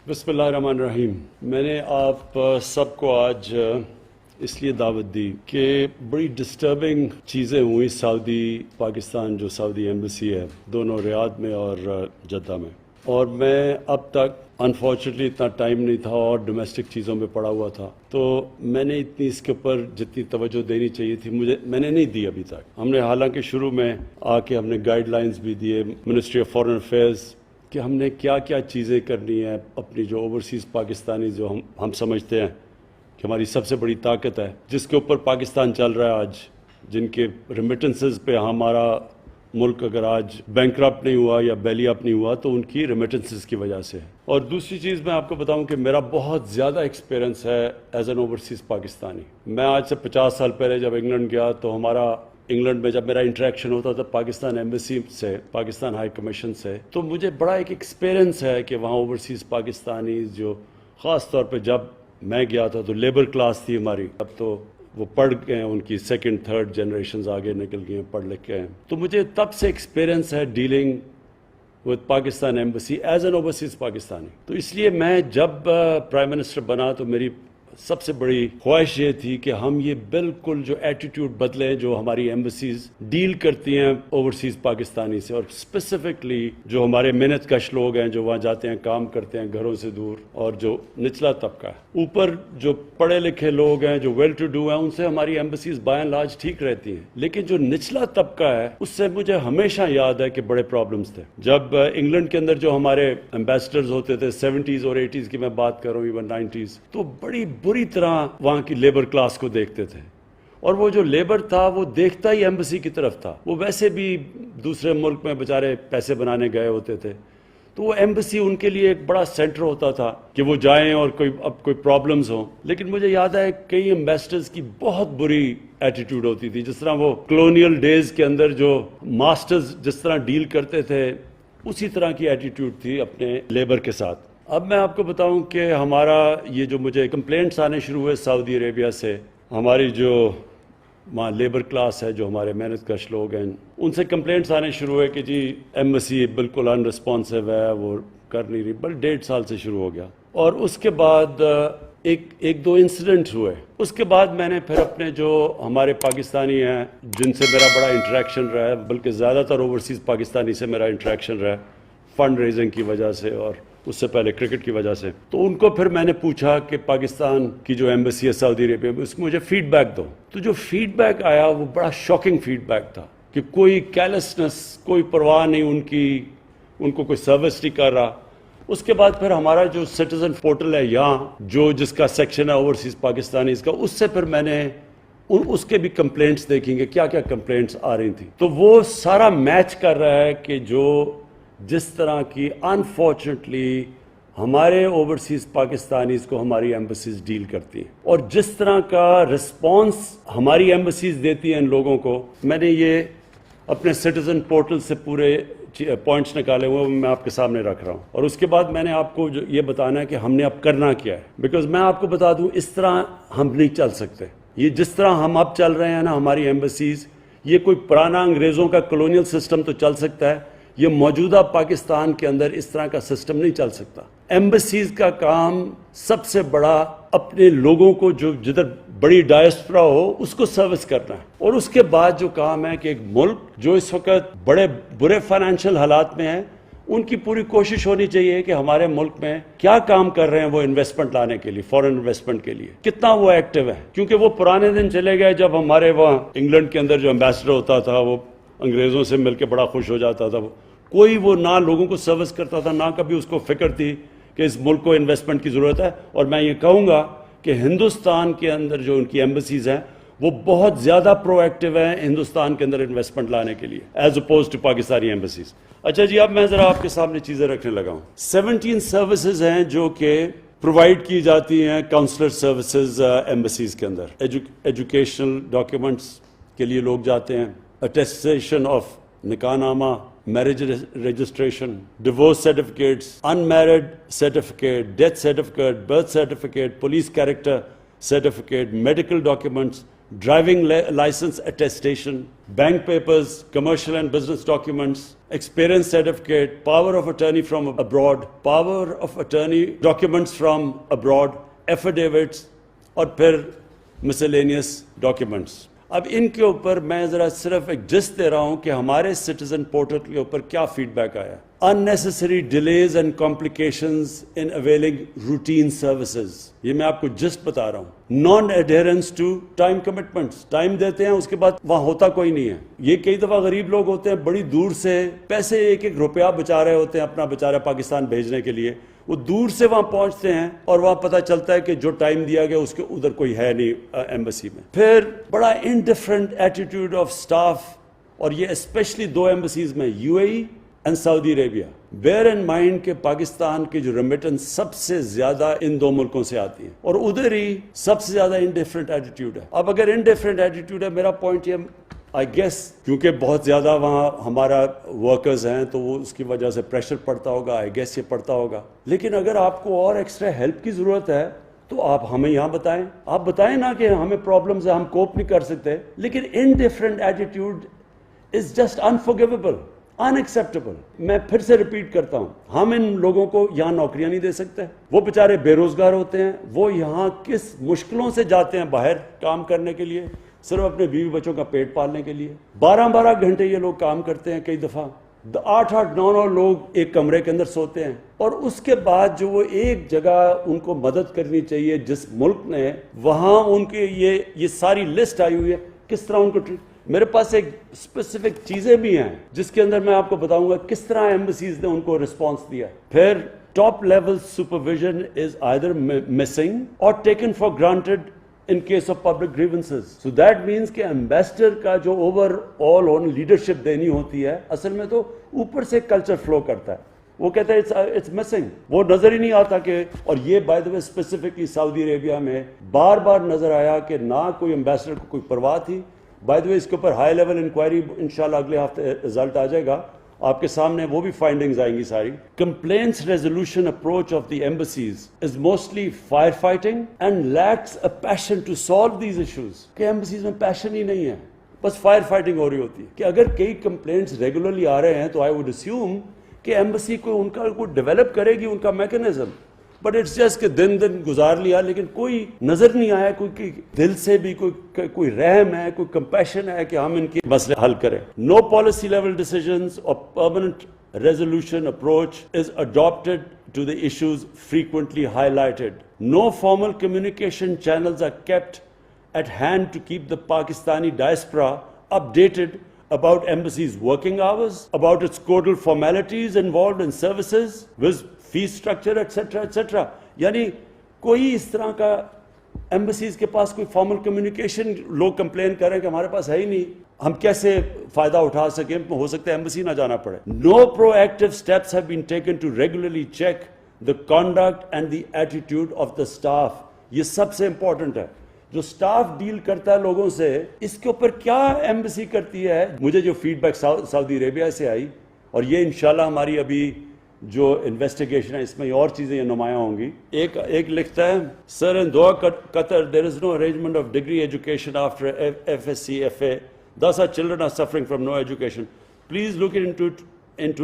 بسم اللہ الرحمن الرحیم. میں نے آپ سب کو آج اس لیے دعوت دی کہ بڑی ڈسٹربنگ چیزیں ہوئی سعودی پاکستان جو سعودی ایمبیسی ہے دونوں ریاض میں اور جدہ میں، اور میں اب تک انفارچونیٹلی اتنا ٹائم نہیں تھا اور ڈومیسٹک چیزوں میں پڑا ہوا تھا، تو میں نے اتنی اس کے اوپر جتنی توجہ دینی چاہیے تھی میں نے نہیں دی ابھی تک. ہم نے حالانکہ شروع میں آ کے ہم نے گائیڈ لائنز بھی دیے منسٹری آف فارن افیئرز کہ ہم نے کیا کیا چیزیں کرنی ہیں اپنی جو اوورسیز پاکستانی جو ہم سمجھتے ہیں کہ ہماری سب سے بڑی طاقت ہے، جس کے اوپر پاکستان چل رہا ہے آج، جن کے ریمیٹنسز پہ ہمارا ملک اگر آج بینکرپٹ نہیں ہوا یا بیلی اپ نہیں ہوا تو ان کی ریمیٹنسز کی وجہ سے ہے. اور دوسری چیز میں آپ کو بتاؤں کہ میرا بہت زیادہ ایکسپیرنس ہے ایز این اوورسیز پاکستانی. میں آج سے 50 سال پہلے جب انگلینڈ گیا تو ہمارا انگلینڈ میں جب میرا انٹریکشن ہوتا تھا پاکستان ایمبیسی سے، پاکستان ہائی کمیشن سے، تو مجھے بڑا ایک ایکسپیرنس ہے کہ وہاں اوورسیز پاکستانی جو خاص طور پہ جب میں گیا تھا تو لیبر کلاس تھی ہماری، اب تو وہ پڑھ گئے ہیں، ان کی سیکنڈ تھرڈ جنریشنز آگے نکل گئی ہیں، پڑھ لکھ گئے ہیں. تو مجھے تب سے ایکسپیرنس ہے dealing with Pakistan embassy as an overseas Pakistani. تو اس لیے میں جب پرائم منسٹر بنا تو میری سب سے بڑی خواہش یہ تھی کہ ہم یہ بالکل جو ایٹیٹیوڈ بدلیں جو ہماری ایمبیسیز ڈیل کرتی ہیں اوورسیز پاکستانی سے، اور اسپیسیفکلی جو ہمارے محنت کش لوگ ہیں جو وہاں جاتے ہیں کام کرتے ہیں گھروں سے دور، اور جو نچلا طبقہ ہے. اوپر جو پڑھے لکھے لوگ ہیں جو ویل ٹو ڈو ہیں ان سے ہماری ایمبیسیز بائی اینڈ لارج ٹھیک رہتی ہیں، لیکن جو نچلا طبقہ ہے اس سے مجھے ہمیشہ یاد ہے کہ بڑے پرابلمس تھے. جب انگلینڈ کے اندر جو ہمارے ایمبیسڈرز ہوتے تھے 70s اور 80s کی میں بات کروں، ایون 90s، تو بڑی بری طرح وہاں کی لیبر کلاس کو دیکھتے تھے، اور وہ جو لیبر تھا وہ دیکھتا ہی ایمبیسی کی طرف تھا. وہ ویسے بھی دوسرے ملک میں بیچارے پیسے بنانے گئے ہوتے تھے، تو وہ ایمبیسی ان کے لیے ایک بڑا سینٹر ہوتا تھا کہ وہ جائیں اور کوئی پرابلمز ہوں. لیکن مجھے یاد ہے کئی ایمبیسڈرز کی بہت بری ایٹیٹیوڈ ہوتی تھی، جس طرح وہ کلونیل ڈیز کے اندر جو ماسٹرز جس طرح ڈیل کرتے تھے اسی طرح کی ایٹیٹیوڈ تھی اپنے لیبر کے ساتھ. اب میں آپ کو بتاؤں کہ ہمارا یہ جو مجھے کمپلینٹس آنے شروع ہوئے سعودی عربیہ سے، ہماری جو وہاں لیبر کلاس ہے جو ہمارے محنت کش لوگ ہیں ان سے کمپلینٹس آنے شروع ہوئے کہ جی ایمبیسی بالکل ان رسپانسو ہے، وہ کر نہیں رہی. بل 1.5 سال سے شروع ہو گیا، اور اس کے بعد ایک دو انسیڈنٹ ہوئے. اس کے بعد میں نے پھر اپنے جو ہمارے پاکستانی ہیں جن سے میرا بڑا انٹریکشن رہا ہے، بلکہ زیادہ تر اوورسیز پاکستانی سے میرا انٹریکشن رہا ہے فنڈ ریزنگ کی وجہ سے اور اس سے پہلے کرکٹ کی وجہ سے، تو ان کو پھر میں نے پوچھا کہ پاکستان کی جو ایمبیسی ہے سعودی عربیہ میں اس میں مجھے فیڈ بیک دو. تو جو فیڈ بیک آیا وہ بڑا شاکنگ فیڈ بیک تھا کہ کوئی کیرلیسنس، کوئی پرواہ نہیں ان کو کوئی سروس نہیں کر رہا. اس کے بعد پھر ہمارا جو سٹیزن پورٹل ہے یہاں جو جس کا سیکشن ہے اوورسیز پاکستانیز کا، اس سے پھر میں نے اس کے بھی کمپلینٹس دیکھیں گے کیا کیا کمپلینٹس آ رہی تھیں. تو وہ سارا میچ کر رہا ہے کہ جس طرح کی انفارچونیٹلی ہمارے اوورسیز پاکستانیز کو ہماری ایمبیسیز ڈیل کرتی ہیں، اور جس طرح کا رسپانس ہماری ایمبیسیز دیتی ہیں ان لوگوں کو. میں نے یہ اپنے سٹیزن پورٹل سے پورے پوائنٹس نکالے ہوئے میں آپ کے سامنے رکھ رہا ہوں، اور اس کے بعد میں نے آپ کو یہ بتانا ہے کہ ہم نے اب کرنا کیا ہے. بیکاز میں آپ کو بتا دوں اس طرح ہم نہیں چل سکتے. یہ جس طرح ہم اب چل رہے ہیں نا ہماری ایمبیسیز، یہ کوئی پرانا انگریزوں کا کلونیل سسٹم تو چل سکتا ہے، یہ موجودہ پاکستان کے اندر اس طرح کا سسٹم نہیں چل سکتا. ایمبیسیز کا کام سب سے بڑا اپنے لوگوں کو جو جدھر بڑی ڈائسپورا ہو اس کو سروس کرنا ہے، اور اس کے بعد جو کام ہے کہ ایک ملک جو اس وقت بڑے برے فائنینشیل حالات میں ہے، ان کی پوری کوشش ہونی چاہیے کہ ہمارے ملک میں کیا کام کر رہے ہیں وہ انویسٹمنٹ لانے کے لیے، فورن انویسٹمنٹ کے لیے کتنا وہ ایکٹیو ہے. کیونکہ وہ پرانے دن چلے گئے جب ہمارے وہاں انگلینڈ کے اندر جو ایمبیسڈر ہوتا تھا وہ انگریزوں سے مل کے بڑا خوش ہو جاتا تھا. کوئی وہ نہ لوگوں کو سروس کرتا تھا، نہ کبھی اس کو فکر تھی کہ اس ملک کو انویسٹمنٹ کی ضرورت ہے. اور میں یہ کہوں گا کہ ہندوستان کے اندر جو ان کی ایمبیسیز ہیں وہ بہت زیادہ پرو ایکٹیو ہیں ہندوستان کے اندر انویسٹمنٹ لانے کے لیے as opposed to Pakistani embassies. اچھا جی، اب میں ذرا آپ کے سامنے چیزیں رکھنے لگا ہوں. 17 سروسز ہیں جو کہ پرووائڈ کی جاتی ہیں کاؤنسلر سروسز ایمبیسیز کے اندر. ایجوکیشنل ڈاکیومنٹس کے لیے لوگ جاتے ہیں، attestation of nikah nama, marriage registration, divorce certificates, unmarried certificate, death certificate, birth certificate, police character certificate, medical documents, driving licence attestation, bank papers, commercial and business documents, experience certificate, power of attorney from abroad, power of attorney documents from abroad, affidavits اور پھر miscellaneous documents. اب ان کے اوپر میں ذرا صرف ایک just they رہا ہوں کہ ہمارے سٹیزن پورٹل کے اوپر کیا فیڈ بیک آیا. unnecessary delays and complications in availing routine services. یہ میں آپ کو جسٹ بتا رہا ہوں. non adherence to time commitments. Time دیتے ہیں اس کے بعد وہاں ہوتا کوئی نہیں ہے. یہ کئی دفعہ غریب لوگ ہوتے ہیں بڑی دور سے پیسے ایک ایک روپیہ بچا رہے ہوتے ہیں اپنا بیچارہ پاکستان بھیجنے کے لیے. وہ دور سے وہاں پہنچتے ہیں اور وہاں پتہ چلتا ہے کہ جو ٹائم دیا گیا اس کے ادھر کوئی ہے نہیں ایمبیسی میں. پھر بڑا انڈیفرنٹ ایٹیٹیوڈ آف سٹاف, اور یہ اسپیشلی دو ایمبیسیز میں, U A E and Saudi Arabia. Bear in mind کہ پاکستان کی جو ریمیٹنس سب سے زیادہ ان دو ملکوں سے آتی ہے اور ادھر ہی سب سے زیادہ انڈیفرنٹ ایٹیٹیوڈ ہے. اب اگر انڈیفرنٹ ایٹیٹیوڈ ہے, میرا پوائنٹ یہ آئی گیس کیونکہ بہت زیادہ وہاں ہمارا ورکرز ہیں تو وہ اس کی وجہ سے پریشر پڑتا ہوگا, آئی گیس یہ پڑتا ہوگا. لیکن اگر آپ کو اور ایکسٹرا ہیلپ کی ضرورت ہے تو آپ ہمیں یہاں بتائیں. آپ بتائیں نا کہ ہمیں پرابلمز ہیں, ہم کوپ نہیں کر سکتے. لیکن انڈیفرنٹ ایٹیٹیوڈ از جسٹ انفارگیویبل, انیکسیپٹیبل. میں پھر سے ریپیٹ کرتا ہوں, ہم ان لوگوں کو یہاں نوکریاں نہیں دے سکتے. وہ بیچارے بے روزگار ہوتے ہیں, وہ یہاں کس مشکلوں سے جاتے ہیں باہر کام کرنے کے لیے, صرف اپنے بیوی بچوں کا پیٹ پالنے کے لیے. 12 گھنٹے یہ لوگ کام کرتے ہیں, کئی دفعہ 8-9 لوگ ایک کمرے کے اندر سوتے ہیں. اور اس کے بعد جو وہ ایک جگہ ان کو مدد کرنی چاہیے جس ملک نے, وہاں ان کے یہ ساری لسٹ آئی ہوئی ہے کس طرح ان کو میرے پاس ایک اسپیسیفک چیزیں بھی ہیں جس کے اندر میں آپ کو بتاؤں گا کس طرح ایمبیسیز نے ان کو رسپانس دیا. پھر top level supervision is either missing اور taken for granted in case of public grievances. So that means کہ ambassador کا جو اوور آل on لیڈرشپ دینی ہوتی ہے, اصل میں تو اوپر سے کلچر فلو کرتا ہے. وہ کہتا ہے it's missing. وہ نظر ہی نہیں آتا کہ, اور یہ بائی دا وے اسپیسیفکلی سعودی عربیہ میں بار بار نظر آیا کہ نہ کوئی امبیسڈر کو کوئی پرواہ تھی. بائی دا وے اس کے اوپر ہائی لیول انکوائری انشاءاللہ اگلے ہفتے رزلٹ آ جائے گا آپ کے سامنے, وہ بھی فائنڈنگز آئیں گی ساری. Complaints resolution approach of the embassies is mostly firefighting and lacks a passion to solve these issues. کہ ایمبسیز میں پیشن ہی نہیں ہے, بس فائر فائٹنگ ہو رہی ہوتی ہے. کہ اگر کئی کمپلینٹس ریگولرلی آ رہے ہیں تو I would assume کہ ایمبسی کو ان کا ڈیولپ کرے گی ان کا میکنزم. بٹ اٹس جسٹ کہ دن گزار لیا, لیکن کوئی نظر نہیں آیا, کوئی دل سے بھی کوئی رحم ہے, کوئی کمپیشن ہے کہ ہم ان کی مسئلے حل کریں. نو پالیسی لیول ڈیسیژنز اور permanent resolution approach is adapted to the issues frequently highlighted. No formal communication channels are kept at hand to keep the Pakistani diaspora updated about embassy's working hours, about its codal formalities involved in services, with fee structure etcetera etcetera. یعنی کوئی اس طرح کا embassies کے پاس کوئی formal communication, لوگ complain کریں کہ ہمارے پاس ہے ہی نہیں, ہم کیسے فائدہ اٹھا سکیں, ہو سکتا ہے ایمبسی نہ جانا پڑے. No proactive steps have been taken to regularly check the conduct and the attitude of the staff. یہ سب سے امپورٹنٹ ہے. جو اسٹاف ڈیل کرتا ہے لوگوں سے, اس کے اوپر کیا ایمبسی کرتی ہے. مجھے جو فیڈ بیک سعودی عربیہ سے آئی, اور یہ انشاءاللہ ہماری ابھی جو انویسٹیگیشن ہے اس میں اور چیزیں یہ نمایاں ہوں گی. ایک لکھتا ہے, sir in Doha Qatar there is no arrangement of degree education after FSc FA, thus our children are suffering from no education. Please look into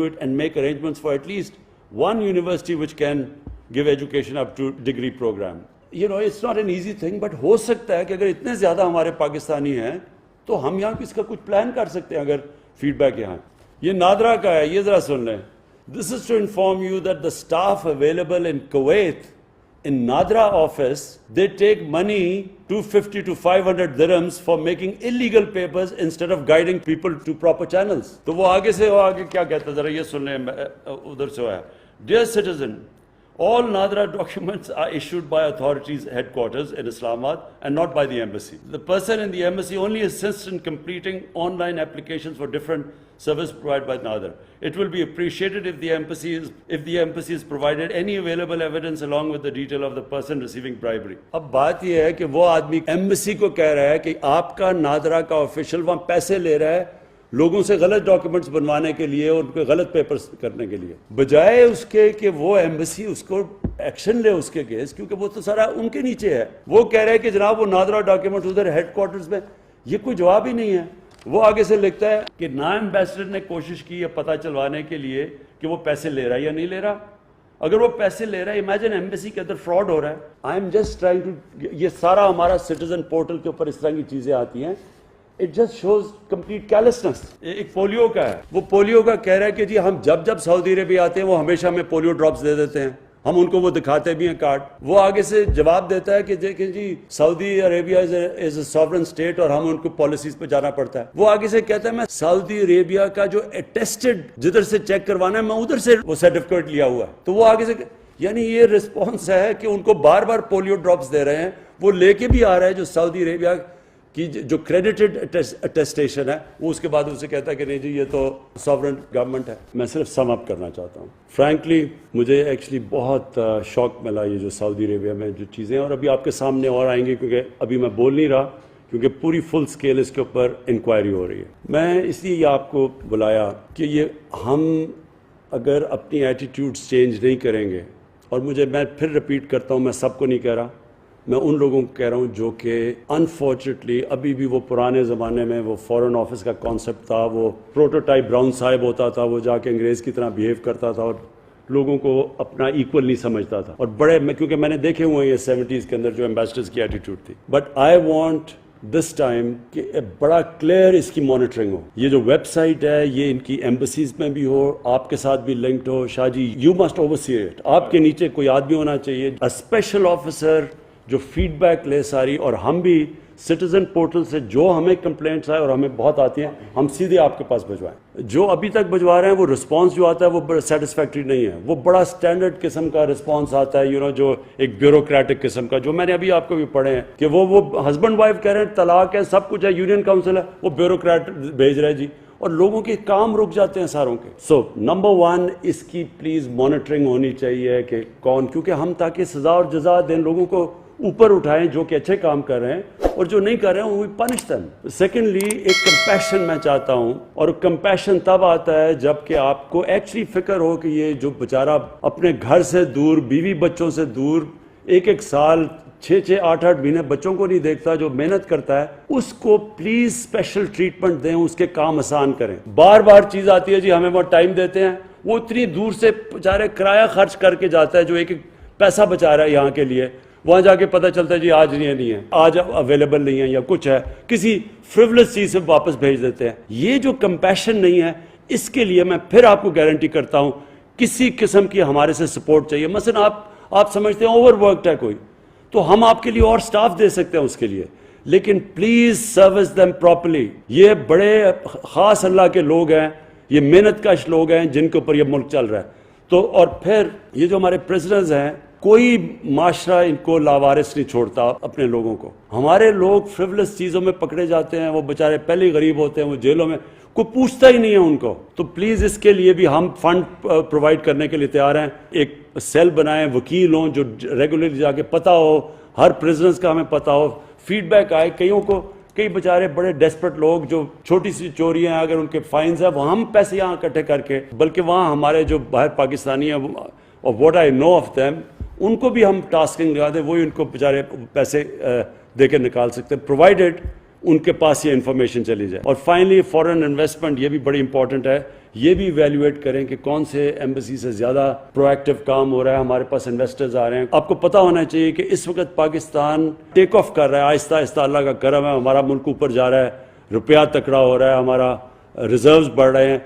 it and make arrangements for at least one university which can give education up to degree program. You know, it's not an easy thing, but ہو سکتا ہے کہ اگر اتنے زیادہ ہمارے پاکستانی ہیں تو ہم یہاں اس کا کچھ پلان کر سکتے ہیں اگر فیڈ بیک یہاں. یہ نادرا کا ہے, یہ ذرا سن لیں. This is to inform you that the staff available in Kuwait, in Nadra office, they take money 250 to 500 dirhams for making illegal papers instead of guiding people to proper channels. تو وہ آگے کیا کہتا ہے, ذرا یہ سن لیں, ادھر سے آیا. Dear citizen, all Nadra documents are issued by authorities headquarters in Islamabad and not by the embassy. The person in the embassy only assists in completing online applications for different service provided by Nadra. It will be appreciated if the embassy is provided any available evidence along with the detail of the person receiving bribery. اب بات یہ ہے کہ وہ آدمی embassy کو کہہ رہا ہے کہ آپ کا نادرا کا آفیشل وہاں پیسے لے رہا ہے لوگوں سے غلط ڈاکیومنٹس بنوانے کے لیے اور ان کے غلط پیپرز کرنے کے لیے, بجائے اس کے کہ وہ ایمبسی اس کو ایکشن لے اس کے کیس, کیونکہ وہ تو سارا ان کے نیچے ہے. وہ کہہ رہے ہیں کہ جناب وہ نادرا ڈاکیومنٹ ادھر ہیڈ کوارٹرز میں, یہ کوئی جواب ہی نہیں ہے. وہ آگے سے لکھتا ہے کہ نائب ایمبیسڈر نے کوشش کی ہے پتہ چلوانے کے لیے کہ وہ پیسے لے رہا ہے یا نہیں لے رہا. اگر وہ پیسے لے رہا ہے, امیجن ایمبیسی کے اندر فراڈ ہو رہا ہے. I am just trying to, یہ سارا ہمارا سٹیزن پورٹل کے اوپر اس طرح کی چیزیں آتی ہیں. It just shows complete carelessness. ایک پولیو کا ہے, وہ پولیو کا کہہ رہا ہے کہ جی ہم جب سعودی عربیہ آتے ہیں وہ ہمیشہ ہمیں پولیو ڈراپس دے دیتے ہیں, ہم ان کو وہ دکھاتے بھی ہیں کارڈ. وہ آگے سے جواب دیتا ہے کہ دیکھیں جی سعودی عربیہ از اے ساورن اسٹیٹ اور ہم ان کو پالیسیز پہ جانا پڑتا ہے. وہ آگے سے کہتا ہے میں سعودی عربیہ کا جو اٹیسٹڈ جدھر سے چیک کروانا ہے میں ادھر سے وہ سرٹیفکیٹ لیا ہوا ہے. تو وہ آگے سے, یعنی یہ رسپانس ہے کہ ان کو بار بار پولیو ڈراپس دے رہے ہیں, وہ لے کے بھی آ رہا ہے جو سعودی عربیہ کی جو کریڈیٹڈ اٹیسٹیشن ہے, وہ اس کے بعد اسے کہتا ہے کہ نہیں جی یہ تو ساورن گورنمنٹ ہے. میں صرف سم اپ کرنا چاہتا ہوں. فرینکلی مجھے ایکچولی بہت شوق ملا یہ جو سعودی عربیہ میں جو چیزیں ہیں, اور ابھی آپ کے سامنے اور آئیں گے کیونکہ ابھی میں بول نہیں رہا کیونکہ پوری فل سکیل اس کے اوپر انکوائری ہو رہی ہے. میں اس لیے یہ آپ کو بلایا کہ یہ ہم اگر اپنی ایٹیٹیوڈز چینج نہیں کریں گے, اور میں پھر رپیٹ کرتا ہوں, میں سب کو نہیں کہہ رہا, میں ان لوگوں کو کہہ رہا ہوں جو کہ انفارچونیٹلی ابھی بھی وہ پرانے زمانے میں وہ فورن آفس کا کانسیپٹ تھا, وہ پروٹوٹائپ براؤن صاحب ہوتا تھا, وہ جا کے انگریز کی طرح بیہیو کرتا تھا اور لوگوں کو اپنا ایکول نہیں سمجھتا تھا. اور کیونکہ میں نے دیکھے ہوئے ہیں یہ 70s کے اندر جو ایمبیسڈرز کی ایٹیٹیوڈ تھی. But I want this time کہ بڑا کلیئر اس کی مانیٹرنگ ہو. یہ جو ویب سائٹ ہے یہ ان کی ایمبسیز میں بھی ہو, آپ کے ساتھ بھی لنکڈ ہو. Shah ji you must oversee it. آپ کے نیچے کوئی آدمی ہونا چاہیے, اسپیشل آفیسر جو فیڈ بیک لے ساری, اور ہم بھی سٹیزن پورٹل سے جو ہمیں کمپلینٹس آئے اور ہمیں بہت آتی ہیں ہم سیدھے آپ کے پاس بھجوائیں. جو ابھی تک بھجوا رہے ہیں وہ رسپانس جو آتا ہے وہ بڑا سیٹسفیکٹری نہیں ہے, وہ بڑا سٹینڈرڈ قسم کا رسپانس آتا ہے جو ایک بیوروکریٹک قسم کا, جو میں نے ابھی آپ کو بھی پڑھے ہیں کہ وہ ہسبینڈ وائف کہہ رہے ہیں طلاق ہے سب کچھ ہے, یونین کاؤنسل ہے, وہ بیوروکریٹ بھیج رہے جی, اور لوگوں کے کام رک جاتے ہیں ساروں کے. سو نمبر 1 اس کی پلیز مانیٹرنگ ہونی چاہیے کہ کون, کیونکہ ہم تاکہ سزا اور جزا دیں, لوگوں کو اوپر اٹھائیں جو کہ اچھے کام کر رہے ہیں, اور جو نہیں کر رہے ہیں وہ پنش دیم. سیکنڈلی ایک کمپیشن میں چاہتا ہوں, اور کمپیشن تب آتا ہے جب کہ آپ کو ایکچولی فکر ہو کہ یہ جو بیچارہ اپنے گھر سے دور, بیوی بچوں سے دور, ایک سال 6-8 مہینے بچوں کو نہیں دیکھتا, جو محنت کرتا ہے, اس کو پلیز اسپیشل ٹریٹمنٹ دیں, اس کے کام آسان کریں. بار بار چیز آتی ہے جی ہمیں وہ ٹائم دیتے ہیں, وہ اتنی دور سے بیچارے کرایہ خرچ کر کے جاتا ہے جو ایک پیسہ بچا رہا ہے یہاں کے لیے, وہاں جا کے پتہ چلتا ہے جی آج نہیں ہے, آج اویلیبل نہیں ہے یا کچھ ہے, کسی فریولس چیز سے واپس بھیج دیتے ہیں. یہ جو کمپیشن نہیں ہے, اس کے لیے میں پھر آپ کو گارنٹی کرتا ہوں کسی قسم کی ہمارے سے سپورٹ چاہیے. مثلا آپ سمجھتے ہیں اوور ورکڈ ہے کوئی, تو ہم آپ کے لیے اور سٹاف دے سکتے ہیں اس کے لیے, لیکن پلیز سروس دیم پراپرلی. یہ بڑے خاص اللہ کے لوگ ہیں, یہ محنت کش لوگ ہیں جن کے اوپر یہ ملک چل رہا ہے. تو اور پھر یہ جو ہمارے پریزنرز ہیں, کوئی معاشرہ ان کو لاوارث نہیں چھوڑتا اپنے لوگوں کو. ہمارے لوگ فریولس چیزوں میں پکڑے جاتے ہیں, وہ بیچارے پہلے ہی غریب ہوتے ہیں, وہ جیلوں میں, کوئی پوچھتا ہی نہیں ہے ان کو. تو پلیز اس کے لیے بھی ہم فنڈ پرووائڈ کرنے کے لیے تیار ہیں. ایک سیل بنائیں, وکیل ہوں جو ریگولرلی جا کے پتہ ہو, ہر پریزنرز کا ہمیں پتہ ہو, فیڈ بیک آئے. کئی بیچارے بڑے ڈیسپریٹ لوگ جو چھوٹی سی چوریاں اگر ان کے فائنز ہیں, وہ ہم پیسے یہاں اکٹھے کر کے, بلکہ وہاں ہمارے جو باہر پاکستانی ہیں, اور what I know of them, ان کو بھی ہم ٹاسکنگ لگا دیں, وہی ان کو بیچارے پیسے دے کے نکال سکتے ہیں, پرووائڈیڈ ان کے پاس یہ انفارمیشن چلی جائے. اور فائنلی فورن انویسٹمنٹ, یہ بھی بڑی امپورٹنٹ ہے, یہ بھی ایویلویٹ کریں کہ کون سے ایمبیسی سے زیادہ پرو ایکٹیو کام ہو رہا ہے, ہمارے پاس انویسٹرز آ رہے ہیں. آپ کو پتہ ہونا چاہیے کہ اس وقت پاکستان ٹیک آف کر رہا ہے آہستہ آہستہ, اللہ کا کرم ہے, ہمارا ملک اوپر جا رہا ہے, روپیہ تکڑا ہو رہا ہے, ہمارا ریزروز بڑھ رہے ہیں.